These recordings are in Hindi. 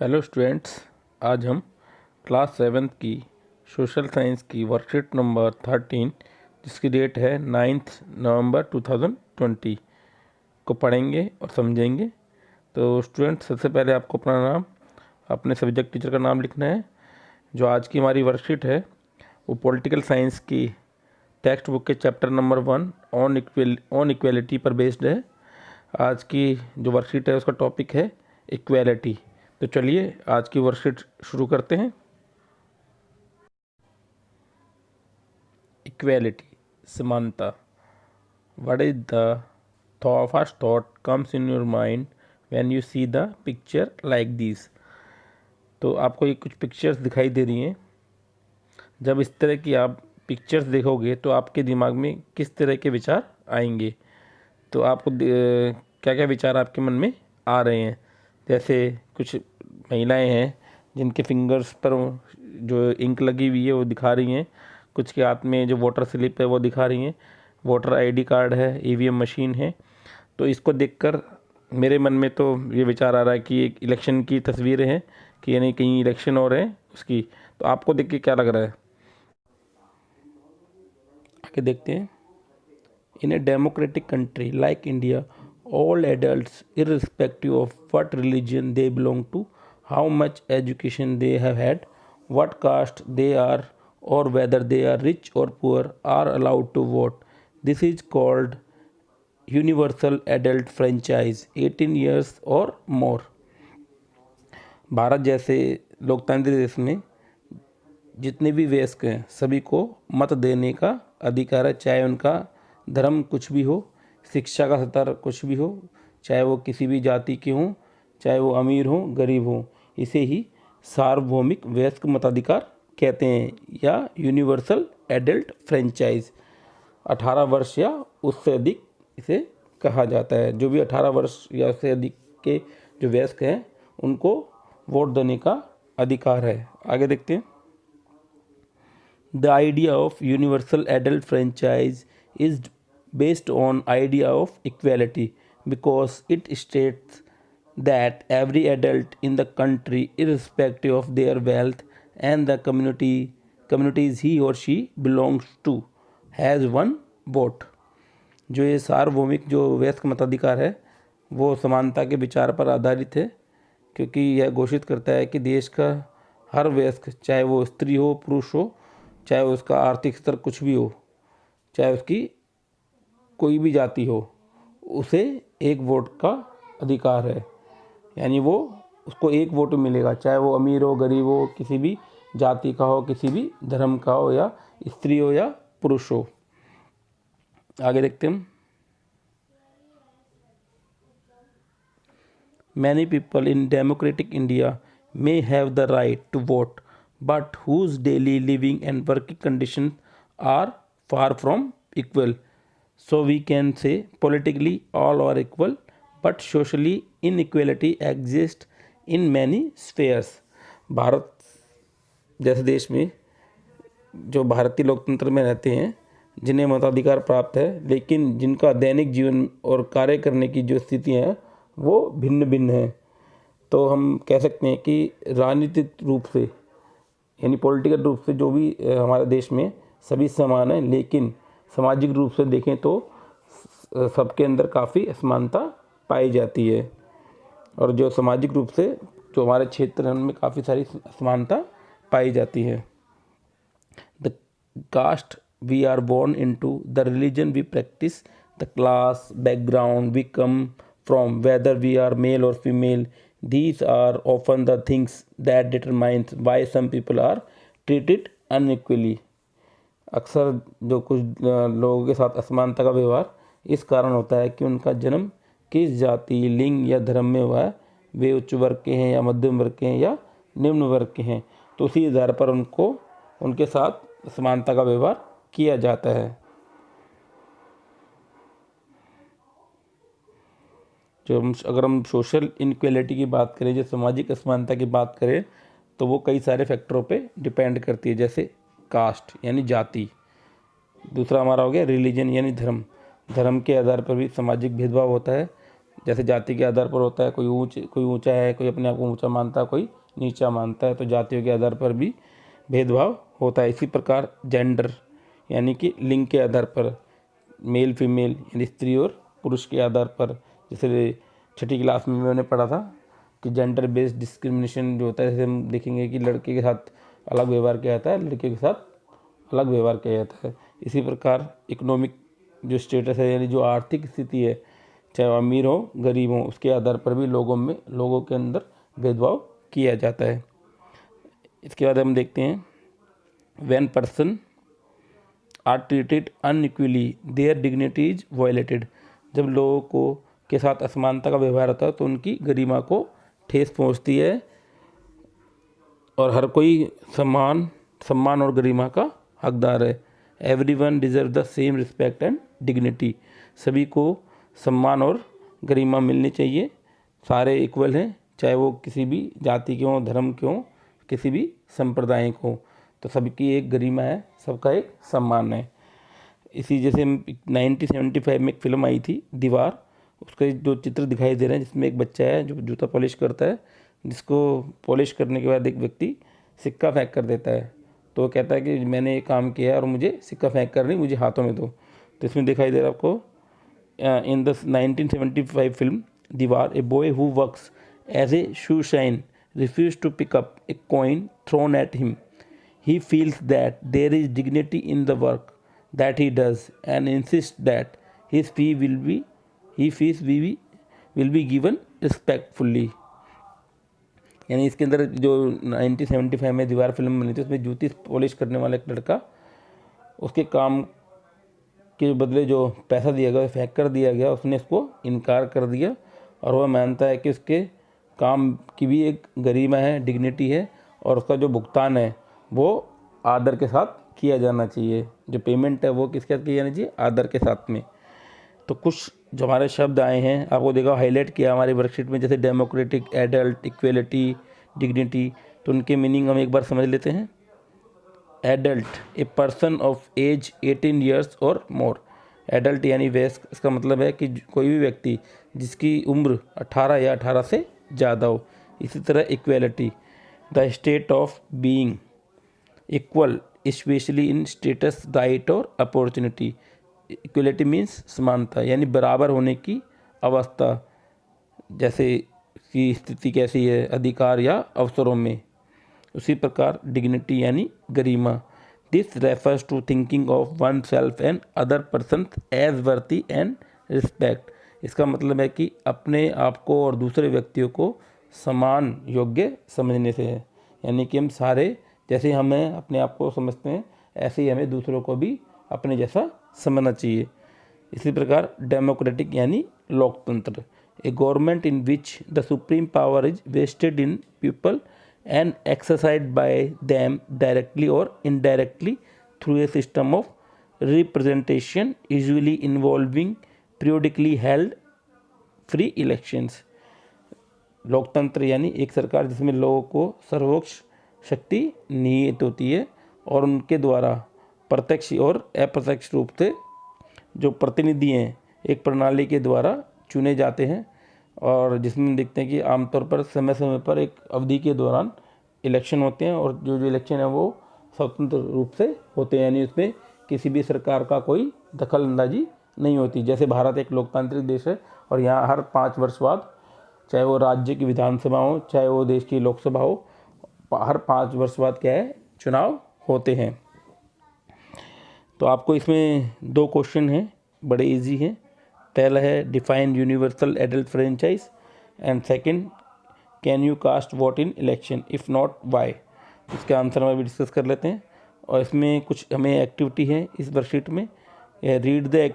हेलो स्टूडेंट्स, आज हम क्लास 7th की सोशल साइंस की वर्कशीट नंबर 13 जिसकी डेट है 9 नवंबर 2020 को पढ़ेंगे और समझेंगे। तो स्टूडेंट्स, सबसे पहले आपको अपना नाम, अपने सब्जेक्ट टीचर का नाम लिखना है। जो आज की हमारी वर्कशीट है वो पॉलिटिकल साइंस की टेक्स्ट बुक के चैप्टर नंबर 1 ऑन इक्वेलिटी पर बेस्ड है। आज की जो वर्कशीट है उसका टॉपिक है इक्वेलिटी। तो चलिए आज की वर्कशीट शुरू करते हैं। इक्वेलिटी, समानता। What is the first thought comes in your mind when you see the picture like this. तो आपको ये कुछ पिक्चर्स दिखाई दे रही हैं। जब इस तरह की आप पिक्चर्स देखोगे तो आपके दिमाग में किस तरह के विचार आएंगे। तो आपको क्या क्या विचार आपके मन में आ रहे हैं। जैसे कुछ महिलाएं हैं जिनके फिंगर्स पर जो इंक लगी हुई है वो दिखा रही हैं। कुछ के हाथ में जो वोटर स्लिप है वो दिखा रही हैं। वोटर आईडी कार्ड है, ईवीएम मशीन है। तो इसको देखकर मेरे मन में तो ये विचार आ रहा है कि एक इलेक्शन की तस्वीरें हैं, कि यानी कहीं इलेक्शन हो रहे हैं उसकी। तो आपको देख के क्या लग रहा है, आगे देखते हैं। In a democratic country like India, all adults, irrespective of what religion they belong to, how much education they have had, what caste they are, or whether they are rich or poor, are allowed to vote. This is called universal adult franchise, 18 years or more. Bharat जैसे लोकतांत्रिक देश में जितने भी वयस्क हैं सभी को मत देने का अधिकार है, चाहे उनका धर्म कुछ भी हो, शिक्षा का स्तर कुछ भी हो, चाहे वो किसी भी जाति के हों, चाहे वो अमीर हों गरीब हों। इसे ही सार्वभौमिक वयस्क मताधिकार कहते हैं या यूनिवर्सल एडल्ट फ्रेंचाइज। 18 वर्ष या उससे अधिक इसे कहा जाता है। जो भी 18 वर्ष या उससे अधिक के जो वयस्क हैं उनको वोट देने का अधिकार है। आगे देखते हैं। The idea of universal adult franchise is based on idea of equality because it states that every adult in the country, irrespective of their wealth and the communities he or she belongs to, has one vote. जो ये सार्वभौमिक जो वयस्क मताधिकार है वो समानता के विचार पर आधारित है, क्योंकि यह घोषित करता है कि देश का हर वयस्क, चाहे वो स्त्री हो पुरुष हो, चाहे उसका आर्थिक स्तर कुछ भी हो, चाहे उसकी कोई भी जाति हो, उसे एक वोट का अधिकार है। यानी वो उसको एक वोट मिलेगा, चाहे वो अमीर हो गरीब हो, किसी भी जाति का हो, किसी भी धर्म का हो, या स्त्री हो या पुरुष हो। आगे देखते हैं। Many people in democratic India may have the right to vote, but whose daily living and working conditions are far from equal. So we can say politically all are equal, but socially inequality exists in many spheres. Bharat जैसे देश में जो भारतीय लोकतंत्र में रहते हैं, जिन्हें मताधिकार प्राप्त है, लेकिन जिनका दैनिक जीवन और कार्य करने की जो स्थितियाँ हैं वो भिन्न भिन्न हैं। तो हम कह सकते हैं कि राजनीतिक रूप से यानी पॉलिटिकल रूप से जो भी हमारे देश में सभी समान हैं, लेकिन सामाजिक रूप से देखें तो सबके अंदर काफ़ी असमानता पाई जाती है। और जो सामाजिक रूप से जो हमारे क्षेत्र हैं उनमें काफ़ी सारी असमानता पाई जाती है। The caste we are born into, the religion we practise, the class background we come from, whether we are male or female, these are often the things that determines why some people are treated unequally. अक्सर जो कुछ लोगों के साथ असमानता का व्यवहार इस कारण होता है कि उनका जन्म किस जाति, लिंग या धर्म में हुआ है, वे उच्च वर्ग के हैं या मध्यम वर्ग के हैं या निम्न वर्ग के हैं। तो उसी आधार पर उनको उनके साथ असमानता का व्यवहार किया जाता है। जो अगर हम सोशल इनक्वेलिटी की बात करें, जो सामाजिक असमानता की बात करें, तो वो कई सारे फैक्टरों पे डिपेंड करती है। जैसे कास्ट यानी जाति, दूसरा हमारा हो गया रिलीजन यानी धर्म। धर्म के आधार पर भी सामाजिक भेदभाव होता है। जैसे जाति के आधार पर होता है, कोई ऊंचा है, कोई अपने आप को ऊंचा मानता है, कोई नीचा मानता है, तो जातियों के आधार पर भी भेदभाव होता है। इसी प्रकार जेंडर यानी कि लिंग के आधार पर, मेल फीमेल यानी स्त्री और पुरुष के आधार पर, जैसे छठी क्लास में मैंने पढ़ा था कि जेंडर बेस्ड डिस्क्रिमिनेशन जो होता है, जैसे हम देखेंगे कि लड़के के साथ अलग व्यवहार किया जाता है, लड़के के साथ अलग व्यवहार किया जाता है। इसी प्रकार इकोनॉमिक जो स्टेटस है यानी जो आर्थिक स्थिति है, चाहे वो अमीर हो गरीब हो, उसके आधार पर भी लोगों के अंदर भेदभाव किया जाता है। इसके बाद हम देखते हैं when person are treated unequally their dignity is violated. जब लोगों को के साथ असमानता का व्यवहार होता है तो उनकी गरिमा को ठेस पहुंचती है और हर कोई सम्मान और गरिमा का हकदार है। Everyone deserve the same respect and dignity. सभी को सम्मान और गरिमा मिलनी चाहिए। सारे इक्वल हैं, चाहे वो किसी भी जाति के हों, धर्म के हों, किसी भी संप्रदाय को हों, तो सबकी एक गरिमा है, सबका एक सम्मान है। इसी जैसे 1975 में एक फिल्म आई थी दीवार, उसके जो चित्र दिखाई दे रहे हैं जिसमें एक बच्चा है जो जूता पॉलिश करता है, जिसको पॉलिश करने के बाद एक व्यक्ति सिक्का फेंक कर देता है, तो वो कहता है कि मैंने ये काम किया है और मुझे सिक्का फेंक कर नहीं, मुझे हाथों में दो। तो इसमें दिखाई दे रहा है आपको in the 1975 film Deewaar, a boy who works as a shoe shine refused to pick up a coin thrown at him. He feels that there is dignity in the work that he does and insists that his fee will be given respectfully. यानी इसके अंदर जो 1975 में दीवार फिल्म बनी थी उसमें जूती पॉलिश करने वाला एक लड़का, उसके काम के बदले जो पैसा दिया गया फेंक कर दिया गया, उसने इसको इनकार कर दिया और वह मानता है कि उसके काम की भी एक गरिमा है, डिग्निटी है और उसका जो भुगतान है वो आदर के साथ किया जाना चाहिए। जो पेमेंट है वो किसके साथ किया जाना चाहिए? आदर के साथ में। तो कुछ जो हमारे शब्द आए हैं आपको देखा हाईलाइट किया हमारी वर्कशीट में, जैसे डेमोक्रेटिक, एडल्ट, इक्वेलिटी, डिग्निटी, तो उनके मीनिंग हम एक बार समझ लेते हैं। Adult, a person of age 18 years और मोर। एडल्ट यानी वयस्क, इसका मतलब है कि कोई भी व्यक्ति जिसकी उम्र 18 या 18 से ज़्यादा हो। इसी तरह equality, the state of being equal specially in status, right और अपॉर्चुनिटी। इक्वलिटी मीन्स समानता यानी बराबर होने की अवस्था, जैसे कि स्थिति कैसी है अधिकार या अवसरों में। उसी प्रकार डिग्निटी यानी गरिमा, this refers to thinking of oneself and other person as worthy and respect. इसका मतलब है कि अपने आप को और दूसरे व्यक्तियों को समान योग्य समझने से है। यानी कि हम सारे जैसे हमें अपने आप को समझते हैं ऐसे ही हमें दूसरों को भी अपने जैसा समझना चाहिए। इसी प्रकार डेमोक्रेटिक यानी लोकतंत्र, a government in which the supreme power is vested in people and exercised by them directly और indirectly through a system of representation usually involving periodically held free elections. लोकतंत्र यानी एक सरकार जिसमें लोगों को सर्वोच्च शक्ति निहित होती है और उनके द्वारा प्रत्यक्ष और अप्रत्यक्ष रूप से जो प्रतिनिधि हैं एक प्रणाली के द्वारा चुने जाते हैं, और जिसमें देखते हैं कि आमतौर पर समय समय पर एक अवधि के दौरान इलेक्शन होते हैं और जो इलेक्शन है वो स्वतंत्र रूप से होते हैं, यानी उसमें किसी भी सरकार का कोई दखल अंदाजी नहीं होती। जैसे भारत एक लोकतांत्रिक देश है और यहाँ हर 5 वर्ष बाद, चाहे वो राज्य की विधानसभा हो चाहे वो देश की लोकसभा हो, हर 5 वर्ष बाद क्या है चुनाव होते हैं। तो आपको इसमें 2 क्वेश्चन हैं, बड़े इजी हैं। पहला है define universal adult franchise and second can you cast vote in election, if not why. इसका आंसर हम अभी डिस्कस कर लेते हैं। और इसमें कुछ हमें एक्टिविटी है इस वर्कशीट में। Read the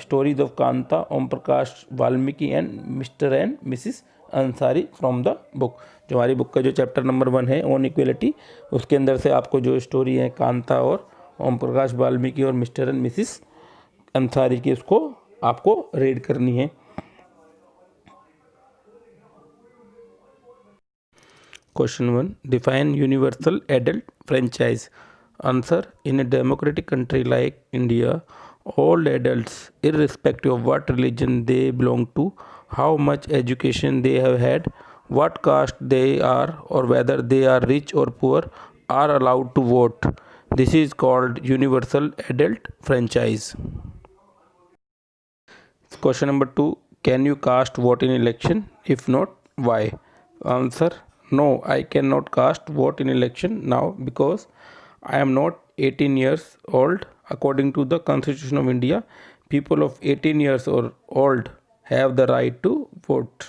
stories of Kanta, Om Prakash Valmiki and mister and Mrs Ansari from the book. जो हमारी बुक का जो चैप्टर नंबर 1 है ऑन इक्वेलिटी, उसके अंदर से आपको जो स्टोरी है कांता और ओम प्रकाश वाल्मीकि और मिस्टर एंड मिसिस अंसारी की, उसको आपको रीड करनी है। Question 1, define universal adult franchise. Answer, in a democratic country like India, all adults irrespective of what religion they belong to how much education they have had, what caste they are, or whether they are rich or poor, are allowed to vote. This is called universal adult franchise. Question number 2. Can you cast vote in election? If not, why? Answer. No, I cannot cast vote in election now because I am not 18 years old. According to the Constitution of India, people of 18 years or old have the right to vote.